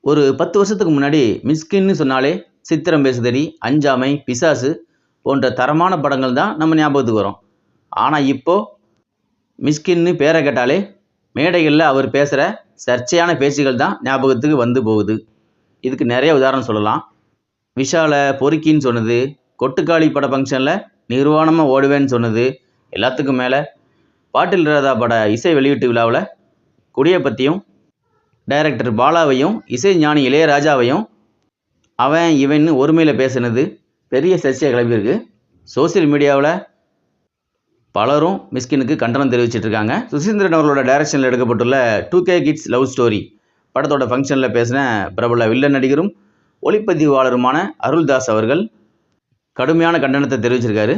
ஒரு 10 வருஷத்துக்கு முன்னாடி மிஸ்கின்னு சொன்னாலே சித்திரம் பேசுதடி, அஞ்சாமை, பிசாசு போன்ற தரமான படங்கள் தான் நம்ம ஞாபகத்துக்கு வரும். ஆனால் இப்போ மிஸ்கின்னு பேரை கேட்டாலே மேடைகளில் அவர் பேசுகிற சர்ச்சையான பேச்சுகள் தான் ஞாபகத்துக்கு வந்து போகுது. இதுக்கு நிறைய உதாரணம் சொல்லலாம். விஷாலை பொறுக்கின்னு சொன்னது, கொட்டுக்காளி பட ஃபங்க்ஷனில் நிர்வாணமாக ஓடுவேன்னு சொன்னது, எல்லாத்துக்கும் மேலே பாட்டில் ராதா பட இசை வெளியீட்டு விழாவில் குடியை பற்றியும் டைரக்டர் பாலாவையும் இசை ஞானி இளையராஜாவையும் அவன் இவன்னு ஒருமையில் பேசுனது பெரிய சர்ச்சையாக கிளம்பியிருக்கு. சோசியல் மீடியாவில் பலரும் மிஸ்கினுக்கு கண்டனம் தெரிவிச்சிட்ருக்காங்க. சுசீந்திரன் அவர்களோட டைரக்ஷனில் எடுக்கப்பட்டுள்ள 2K கிட்ஸ் லவ் ஸ்டோரி படத்தோட ஃபங்க்ஷனில் பேசின பிரபல வில்லன் நடிகரும் ஒளிப்பதிவாளருமான அருள்தாஸ் அவர்கள் கடுமையான கண்டனத்தை தெரிவிச்சிருக்காரு.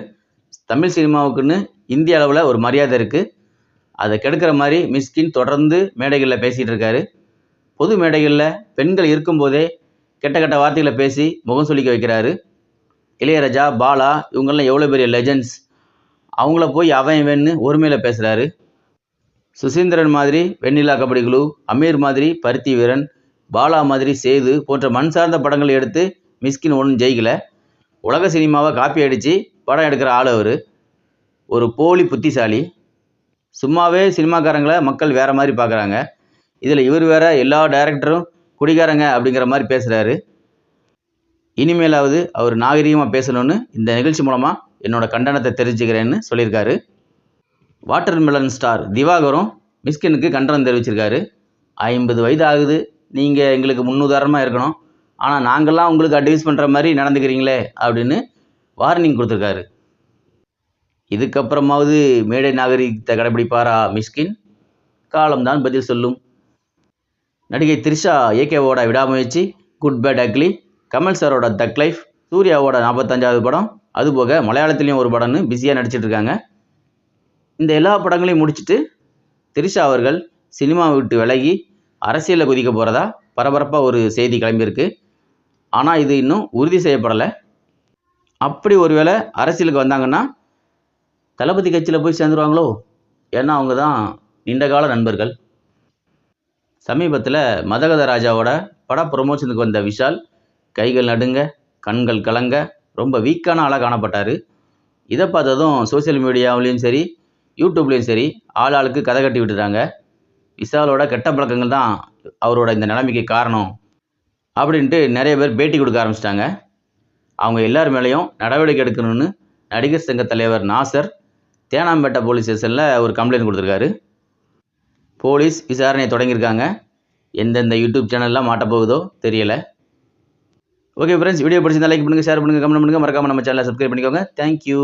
தமிழ் சினிமாவுக்குன்னு இந்திய அளவில் ஒரு மரியாதை இருக்குது, அதை கெடுக்கிற மாதிரி மிஸ்கின் தொடர்ந்து மேடைகளில் பேசிகிட்டு இருக்காரு. பொது மேடைகளில் பெண்கள் இருக்கும்போதே கெட்ட கெட்ட வார்த்தைகளை பேசி முகம் சுளிக்க வைக்கிறாரு. இளையராஜா, பாலா இவங்கெல்லாம் எவ்வளோ பெரிய லெஜண்ட்ஸ், அவங்கள போய் அவன் இவன்னு ஒருமையில் பேசுகிறாரு. சுசீந்திரன் மாதிரி வெண்ணிலா கபடி குழு, அமீர் மாதிரி பருத்தி வீரன், பாலா மாதிரி சேது போன்ற மண் சார்ந்த படங்களை எடுத்து மிஸ்கின் ஒன்றும் ஜெயிக்கலை. உலக சினிமாவை காப்பி அடித்து படம் எடுக்கிற ஆள் அவர். ஒரு போலி புத்திசாலி. சும்மாவே சினிமாக்காரங்களை மக்கள் வேறு மாதிரி பார்க்குறாங்க. இதில் இவர் வேற எல்லா டைரக்டரும் குடிகாரங்க அப்படிங்கிற மாதிரி பேசுகிறாரு. இனிமேலாவது அவர் நாகரிகமாக பேசணும்னு இந்த நிகழ்ச்சி மூலமாக என்னோட கண்டனத்தை தெரிஞ்சுக்கிறேன்னு சொல்லியிருக்காரு. வாட்டர் மெலன் ஸ்டார் திவாகரும் மிஸ்கினுக்கு கண்டனம் தெரிவிச்சிருக்காரு. 50 வயது ஆகுது, நீங்கள் எங்களுக்கு முன்னுதாரணமாக இருக்கணும், ஆனால் நாங்கள்லாம் உங்களுக்கு அட்வைஸ் பண்ணுற மாதிரி நடந்துக்கிறீங்களே அப்படின்னு வார்னிங் கொடுத்துருக்காரு. இதுக்கப்புறமாவது மேடை நாகரிகத்தை கடைபிடிப்பாரா மிஸ்கின்? காலம்தான் பதில் சொல்லும். நடிகை த்ரிஷா ஏகேவோட விடாமுயற்சி, குட் பேட் அக்லி, கமல் சாரோட தக் லைஃப், சூர்யாவோட 45வது படம், அதுபோக மலையாளத்துலேயும் ஒரு படம்னு பிஸியாக நடிச்சிட்டு இருக்காங்க. இந்த எல்லா படங்களையும் முடிச்சுட்டு த்ரிஷா அவர்கள் சினிமா விட்டு விலகி அரசியலில் குதிக்க போகிறதா பரபரப்பாக ஒரு செய்தி கிளம்பியிருக்கு. ஆனால் இது இன்னும் உறுதி செய்யப்படலை. அப்படி ஒருவேளை அரசியலுக்கு வந்தாங்கன்னா தளபதி கட்சியில் போய் சேர்ந்துருவாங்களோ? ஏன்னா அவங்க தான் நீண்டகால நண்பர்கள். சமீபத்தில் மதகத ராஜாவோட பட ப்ரொமோஷனுக்கு வந்த விஷால் கைகள் நடுங்க, கண்கள் கலங்க, ரொம்ப வீக்கான ஆளாக காணப்பட்டார். இதை பார்த்ததும் சோசியல் மீடியாவிலையும் சரி, யூடியூப்லேயும் சரி ஆளுக்கு கதை கட்டி விட்டுட்டாங்க. விஷாலோட கெட்ட பழக்கங்கள் தான் அவரோட இந்த நிலைமைக்கு காரணம் அப்படின்ட்டு நிறைய பேர் பேட்டி கொடுக்க ஆரம்பிச்சிட்டாங்க. அவங்க எல்லார் மேலேயும் நடவடிக்கை எடுக்கணும்னு நடிகர் சங்க தலைவர் நாசர் தேனாம்பேட்டை போலீஸ் ஸ்டேஷனில் ஒரு கம்ப்ளைண்ட் கொடுத்துருக்காரு. போலீஸ் விசாரணை தொடங்கியிருக்காங்க. எந்தெந்த யூடியூப் சேனல்லாம் மாட்ட போகுதோ தெரியலை. ஓகே ஃப்ரெண்ட்ஸ், வீடியோ பிடிச்சிருந்தா லைக் பண்ணுங்கள், ஷேர் பண்ணுங்கள், கமெண்ட் பண்ணுங்கள், மறக்காமல் நம்ம சேனலை சப்ஸ்கிரைப் பண்ணிக்கோங்க. தேங்க்யூ.